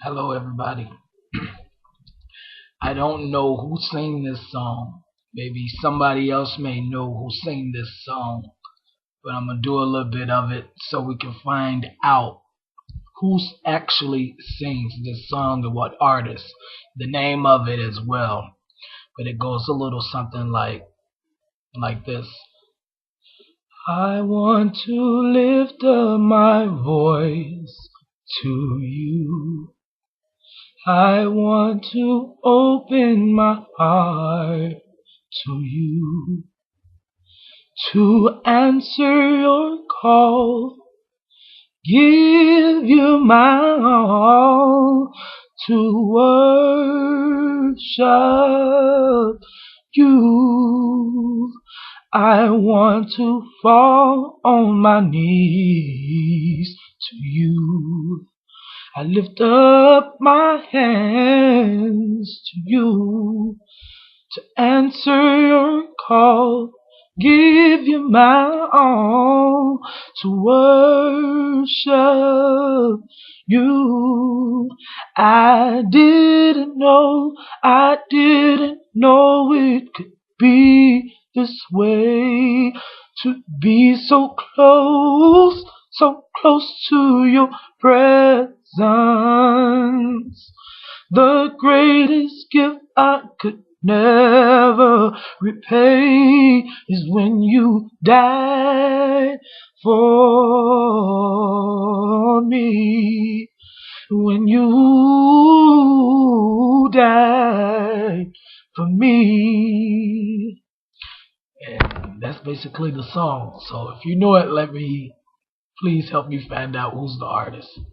Hello, everybody. I don't know who sang this song. Maybe somebody else may know who sang this song, but I'm gonna do a little bit of it so we can find out who actually sings this song and what artist, the name of it as well. But it goes a little something like this. I want to lift up my voice to you. I want to open my heart to you, to answer your call, give you my all, to worship you. I want to fall on my knees to you. I lift up my hands to you to answer your call, give you my all, to worship you. I didn't know it could be this way, to be so close to your presence. The greatest gift I could never repay is when you died for me. When you died for me. And that's basically the song. So if you know it, please help me find out who's the artist.